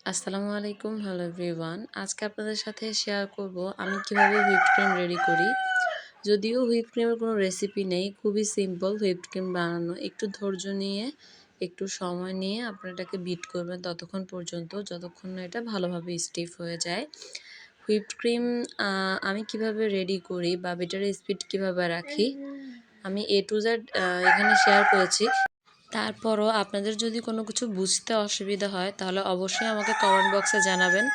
আসসালামু আলাইকুম, hello everyone. আজকে আপনাদের সাথে শেয়ার করব আমি কিভাবে হুইপড ক্রিম রেডি করি। যদিও হুইপড ক্রিমের কোনো রেসিপি নেই, খুবই সিম্পল হুইপড ক্রিম বানানো। একটু ধৈর্য নিয়ে, একটু সময় নিয়ে আপনারা এটাকে বিট করবেন ততক্ষণ পর্যন্ত যতক্ষণ না এটা ভালোভাবে স্টিফ হয়ে যায়। হুইপড ক্রিম আমি কিভাবে রেডি করি বা বেটার স্পিড কিভাবে রাখি, আমি A to Z এখানে শেয়ার করেছি। তারপরও আপনাদের যদি কোনো কিছু বুঝতে অসুবিধা হয় তাহলে অবশ্যই আমাকে কমেন্ট বক্সে জানাবেন।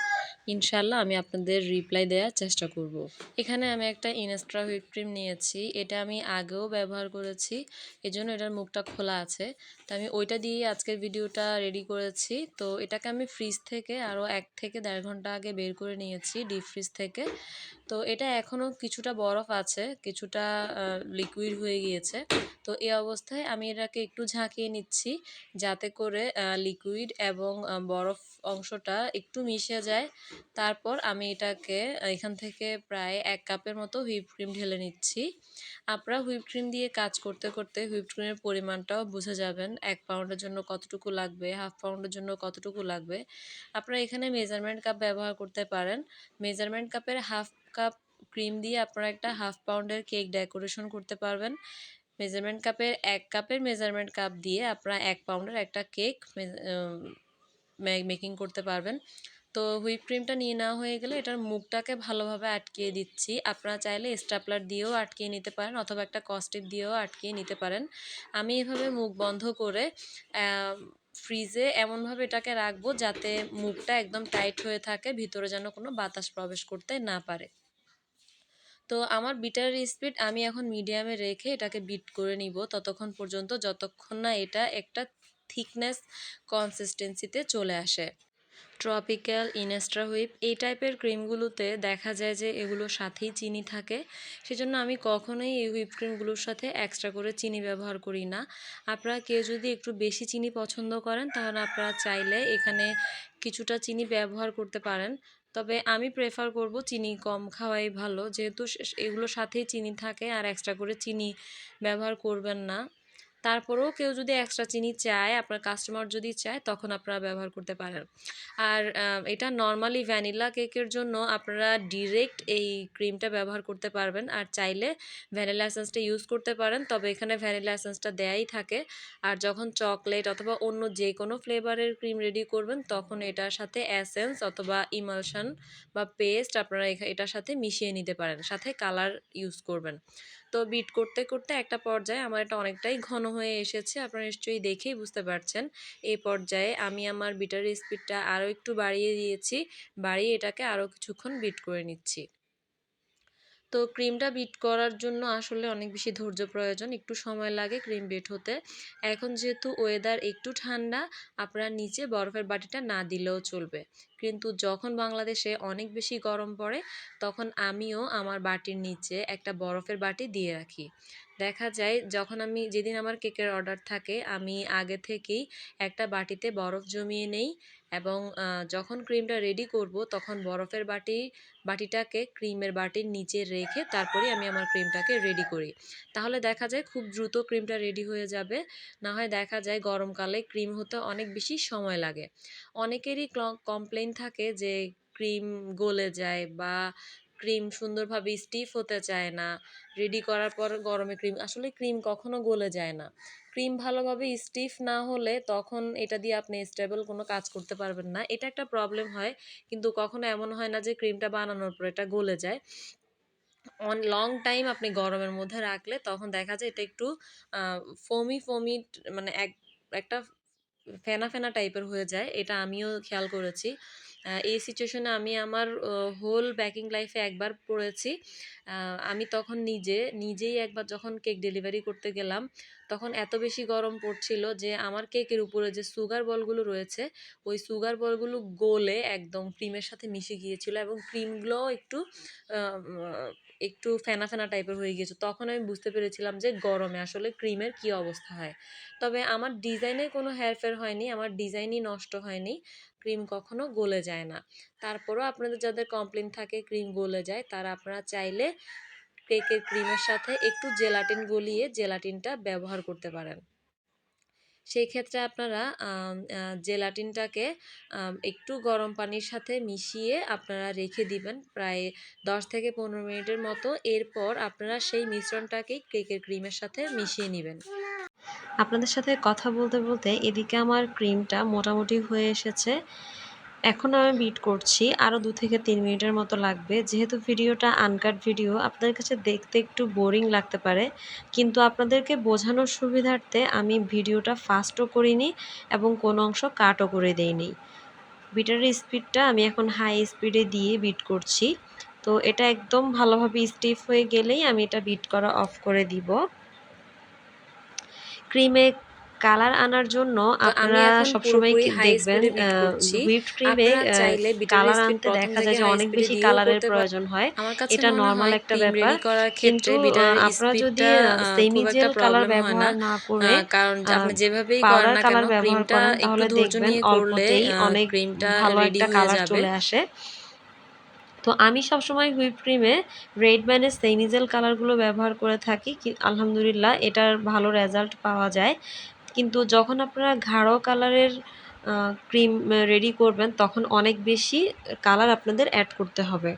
ইনশাআল্লাহ আমি আপনাদের রিপ্লাই দেওয়ার চেষ্টা করব। এখানে আমি একটা ইনস্ট্রা হুইপ ক্রিম নিয়েছি। এটা আমি আগেও ব্যবহার করেছি, এজন্য এটার মুখটা খোলা আছে। তো আমি ওইটা দিয়েই আজকের ভিডিওটা রেডি করেছি। তো এটাকে আমি ফ্রিজ থেকে আরও 1 থেকে 1.5 ঘন্টা আগে বের করে নিয়েছি ডিপ ফ্রিজ থেকে। তো এটা এখনও কিছুটা বরফ আছে, কিছুটা লিকুইড হয়ে গিয়েছে। তো এই অবস্থায় আমি এটাকে একটু ঝাঁকিয়ে নিচ্ছি যাতে করে লিকুইড এবং বরফ অংশটা একটু মিশে যায়। তারপর আমি এটাকে এখান থেকে প্রায় 1 কাপের মতো হুইপ ক্রিম ঢেলে নিচ্ছি। আপনারা হুইপ ক্রিম দিয়ে কাজ করতে করতে হুইপ ক্রিমের পরিমাণটাও বুঝে যাবেন, 1 পাউন্ডের জন্য কতটুকু লাগবে, হাফ পাউন্ডের জন্য কতটুকু লাগবে। আপনারা এখানে মেজারমেন্ট কাপ ব্যবহার করতে পারেন। মেজারমেন্ট কাপের হাফ কাপ ক্রিম দিয়ে আপনারা একটা হাফ পাউন্ডের কেক ডেকোরেশন করতে পারবেন। মেজারমেন্ট কাপের 1 কাপের মেজারমেন্ট কাপ দিয়ে আপনারা 1 পাউন্ডের একটা কেক মেকিং করতে পারবেন। তো হুইপ ক্রিমটা নিয়ে নেওয়া হয়ে গেলে এটার মুখটাকে ভালোভাবে আটকিয়ে দিচ্ছি। আপনারা চাইলে স্টাপলার দিয়েও আটকিয়ে নিতে পারেন অথবা একটা কস্টিপ দিয়েও আটকিয়ে নিতে পারেন। আমি এভাবে মুখ বন্ধ করে ফ্রিজে এমনভাবে এটাকে রাখবো যাতে মুখটা একদম টাইট হয়ে থাকে, ভিতরে যেন কোনো বাতাস প্রবেশ করতে না পারে। তো আমার বিটার স্পিড আমি এখন মিডিয়ামে রেখে এটাকে বিট করে নিব ততক্ষণ পর্যন্ত যতক্ষণ না এটা একটা থিকনেস কনসিস্টেন্সিতে চলে আসে। ট্রপিক্যাল, ইনস্ট্রা হুইপ এই টাইপের ক্রিমগুলোতে দেখা যায় যে এগুলোর সাথেই চিনি থাকে। সেজন্য আমি কখনোই এই হুইপ ক্রিমগুলোর সাথে এক্সট্রা করে চিনি ব্যবহার করি না। আপনারা কেউ যদি একটু বেশি চিনি পছন্দ করেন তাহলে আপনারা চাইলে এখানে কিছুটা চিনি ব্যবহার করতে পারেন। তবে আমি প্রেফার করব চিনি কম খাওয়াই ভালো, যেহেতু এগুলোর সাথেই চিনি থাকে আর এক্সট্রা করে চিনি ব্যবহার করবেন না। তারপরেও কেউ যদি এক্সট্রা চিনি চায়, আপনার কাস্টমার যদি চায় তখন আপনারা ব্যবহার করতে পারেন। আর এটা নর্মালি ভ্যানিলা কেকের জন্য আপনারা ডিরেক্ট এই ক্রিমটা ব্যবহার করতে পারবেন, আর চাইলে ভ্যানিলা এসেন্সটা ইউজ করতে পারেন, তবে এখানে ভ্যানিলা এসেন্সটা দেয়াই থাকে। আর যখন চকলেট অথবা অন্য যে কোনো ফ্লেভারের ক্রিম রেডি করবেন তখন এটার সাথে এসেন্স অথবা ইমালশন বা পেস্ট আপনারা এটার সাথে মিশিয়ে নিতে পারেন, সাথে কালার ইউজ করবেন। তো বিট করতে করতে একটা পর্যায়ে আমার এটা অনেকটাই ঘন হয়ে এসেছে, আপনারা নিশ্চয়ই দেখেই বুঝতে পারছেন। এই পর্যায়ে আমি আমার বিটার স্পিডটা আরও একটু বাড়িয়ে দিয়েছি, বাড়িয়ে এটাকে আরও কিছুক্ষণ বিট করে নিচ্ছি। তো ক্রিমটা বিট করার জন্য আসলে অনেক বেশি ধৈর্য প্রয়োজন, একটু সময় লাগে ক্রিম বিট হতে। এখন যেহেতু ওয়েদার একটু ঠান্ডা, আপনারা নিচে বরফের বাটিটা না দিলেও চলবে। কিন্তু যখন বাংলাদেশে অনেক বেশি গরম পড়ে তখন আমিও আমার বাটির নিচে একটা বরফের বাটি দিয়ে রাখি। দেখা যায় যখন আমি যেদিন আমার কেকের অর্ডার থাকে আমি আগে থেকেই একটা বাটিতে বরফ জমিয়ে নেই, এবং যখন ক্রিমটা রেডি করব তখন বরফের বাটিটাকে ক্রিমের বাটির নিচে রেখে তারপরে আমি আমার ক্রিমটাকে রেডি করি। তাহলে দেখা যায় খুব দ্রুত ক্রিমটা রেডি হয়ে যাবে। না হয় দেখা যায় গরমকালে ক্রিম হতে অনেক বেশি সময় লাগে। অনেকেরই কমপ্লেইন থাকে যে ক্রিম গলে যায় বা ক্রিম সুন্দরভাবে স্টিফ হতে চায় না। রেডি করার পর গরমে আসলে ক্রিম কখনো গলে যায় না। ক্রিম ভালোভাবে স্টিফ না হলে তখন এটা দিয়ে আপনি স্টেবল কোনো কাজ করতে পারবেন না, এটা একটা প্রবলেম হয়। কিন্তু কখনো এমন হয় না যে ক্রিমটা বানানোর পর এটা গলে যায়। অন লং টাইম আপনি গরমের মধ্যে রাখলে তখন দেখা যায় এটা একটু ফোমি ফোমি, মানে একটা ফেনা ফেনা টাইপের হয়ে যায়, এটা আমিও খেয়াল করেছি। এই সিচুয়েশনে আমি আমার হোল বেকিং লাইফে একবার পড়েছি। আমি তখন নিজেই একবার যখন কেক ডেলিভারি করতে গেলাম তখন এত বেশি গরম পড়ছিল যে আমার কেকের উপরে যে সুগার বলগুলো রয়েছে ওই সুগার বলগুলো গলে একদম ক্রিমের সাথে মিশে গিয়েছিল, এবং ক্রিমগুলো একটু ফেনা ফেনা টাইপের হয়ে গিয়েছে। তখন আমি বুঝতে পেরেছিলাম যে গরমে আসলে ক্রিমের কি অবস্থা হয়। তবে আমার ডিজাইনে কোনো হেরফের হয়নি, আমার ডিজাইনই নষ্ট হয়নি, ক্রিম কখনো গলে যায় না। তারপরও আপনাদের যাদের কমপ্লেন থাকে ক্রিম গলে যায় তারা আপনারা চাইলে কেকের ক্রিমের সাথে একটু জেলাটিন গলিয়ে জেলাটিনটা ব্যবহার করতে পারেন। সেই ক্ষেত্রে আপনারা জেলাটিনটাকে একটু গরম পানির সাথে মিশিয়ে আপনারা রেখে দিবেন প্রায় 10 থেকে 15 মিনিটের মতো। এরপর আপনারা সেই মিশ্রণটাকেই কেকের ক্রিমের সাথে মিশিয়ে নেবেন। আপনাদের সাথে কথা বলতে বলতে এদিকে আমার ক্রিমটা মোটামুটি হয়ে এসেছে। এখন আমি বিট করছি, আরও 2 থেকে 3 মিনিটের মতো লাগবে। যেহেতু ভিডিওটা আনকাট ভিডিও, আপনাদের কাছে দেখতে একটু বোরিং লাগতে পারে, কিন্তু আপনাদেরকে বোঝানোর সুবিধার্থে আমি ভিডিওটা ফাস্টও করিনি এবং কোনো অংশ কাটও করে দেইনি। বিটারের স্পিডটা আমি এখন হাই স্পিডে দিয়ে বিট করছি। তো এটা একদম ভালোভাবে স্টিফ হয়ে গেলেই আমি এটা বিট করা অফ করে দিব। ক্রিমে কালার আনার জন্য আপনারা সবসময় দেখবেন হুইপড ক্রিমে কালার আনতে দেখা যায় যে অনেক বেশি কালারের প্রয়োজন হয়। এটা নর্মাল একটা ব্যাপার, কিন্তু আপনারা যদি সেমি জেল কালার ব্যবহার না করে পাউডার কালার ব্যবহার করেন তাহলে দেখবেন অল্পতেই অনেক ভালো একটা কালার চলে আসে। তো আমি সবসময় হুইপ ক্রিমে রেড ব্যানের সেমিজেল কালারগুলো ব্যবহার করে থাকি। আলহামদুলিল্লাহ এটার ভালো রেজাল্ট পাওয়া যায়। কিন্তু যখন আপনারা গাঢ় কালারের ক্রিম রেডি করবেন তখন অনেক বেশি কালার আপনাদের অ্যাড করতে হবে।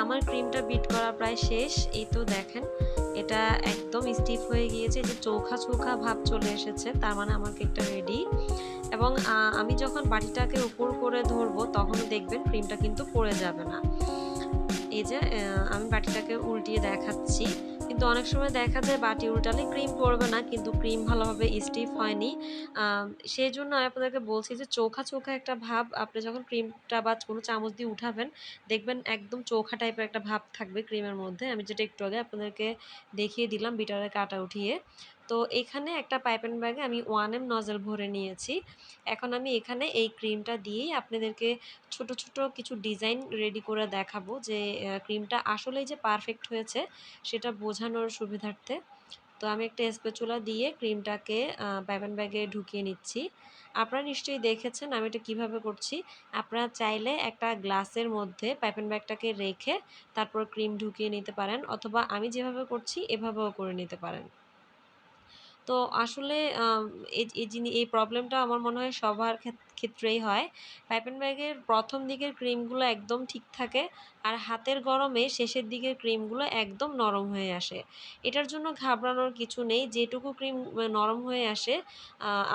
আমার ক্রিমটা বিট করা প্রায় শেষ। এই তো দেখেন এটা একদম স্টিফ হয়ে গিয়েছে, যে চোখা চোখা ভাব চলে এসেছে, তার মানে আমার কেকটা রেডি। এবং আমি যখন বাটিটাকে উপর করে ধরবো তখন দেখবেন ক্রিমটা কিন্তু পড়ে যাবে না। এই যে আমি বাটিটাকে উল্টিয়ে দেখাচ্ছি, কিন্তু অনেক সময় দেখা যায় বাটি উল্টালে ক্রিম পড়বে না, কিন্তু ক্রিম ভালোভাবে স্টিফ হয়নি। সেই জন্য আমি আপনাদেরকে বলছি যে চোখা চোখা একটা ভাব, আপনি যখন ক্রিমটা বা কোনো চামচ দিয়ে উঠাবেন দেখবেন একদম চোখা টাইপের একটা ভাব থাকবে ক্রিমের মধ্যে। আমি যেটা একটু আগে আপনাদেরকে দেখিয়ে দিলাম বিটারের কাটা উঠিয়ে। তো এখানে একটা পাইপ অ্যান্ড ব্যাগে আমি 1M নজল ভরে নিয়েছি। এখন আমি এখানে এই ক্রিমটা দিয়েই আপনাদেরকে ছোট ছোট কিছু ডিজাইন রেডি করে দেখাবো, যে ক্রিমটা আসলেই যে পারফেক্ট হয়েছে সেটা বোঝানোর সুবিধার্থে। তো আমি একটা স্প্যাচুলা দিয়ে ক্রিমটাকে পাইপ অ্যান্ড ব্যাগে ঢুকিয়ে নিচ্ছি। আপনারা নিশ্চয়ই দেখেছেন আমি এটা কীভাবে করছি। আপনারা চাইলে একটা গ্লাসের মধ্যে পাইপ অ্যান্ড ব্যাগটাকে রেখে তারপর ক্রিম ঢুকিয়ে নিতে পারেন, অথবা আমি যেভাবে করছি এভাবেও করে নিতে পারেন। তো আসলে এই প্রবলেমটা আমার মনে হয় সবার ক্ষেত্রেই হয়। পাইপ অ্যান্ড ব্যাগের প্রথম দিকের ক্রিমগুলো একদম ঠিক থাকে, আর হাতের গরমে শেষের দিকের ক্রিমগুলো একদম নরম হয়ে আসে। এটার জন্য ঘাবড়ানোর কিছু নেই। যেটুকু ক্রিম নরম হয়ে আসে,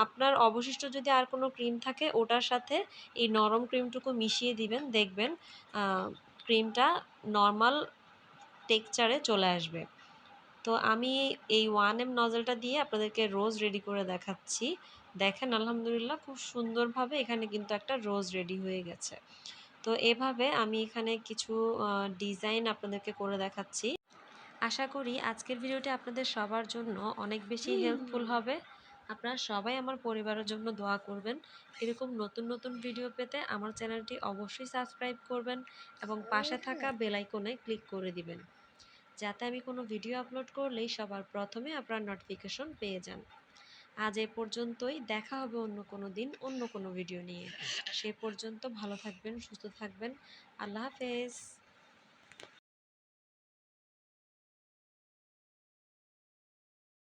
আপনার অবশিষ্ট যদি আর কোনো ক্রিম থাকে ওটার সাথে এই নরম ক্রিমটুকু মিশিয়ে দিবেন, দেখবেন ক্রিমটা নর্মাল টেক্সচারে চলে আসবে। তো আমি এই 1M নজলটা দিয়ে আপনাদেরকে রোজ রেডি করে দেখাচ্ছি। দেখেন আলহামদুলিল্লাহ খুব সুন্দরভাবে এখানে কিন্তু একটা রোজ রেডি হয়ে গেছে। তো এভাবে আমি এখানে কিছু ডিজাইন আপনাদেরকে করে দেখাচ্ছি। আশা করি আজকের ভিডিওটি আপনাদের সবার জন্য অনেক বেশি হেল্পফুল হবে। আপনারা সবাই আমার পরিবারের জন্য দোয়া করবেন। এরকম নতুন নতুন ভিডিও পেতে আমার চ্যানেলটি অবশ্যই সাবস্ক্রাইব করবেন এবং পাশে থাকা বেল আইকনে ক্লিক করে দিবেন, যাতে আমি কোনো ভিডিও আপলোড করলেই সবার প্রথমে আপনার নোটিফিকেশন পেয়ে যান। আজ এ পর্যন্তই, দেখা হবে অন্য কোনো দিন অন্য কোনো ভিডিও নিয়ে। সে পর্যন্ত ভালো থাকবেন, সুস্থ থাকবেন। আল্লাহ হাফেজ।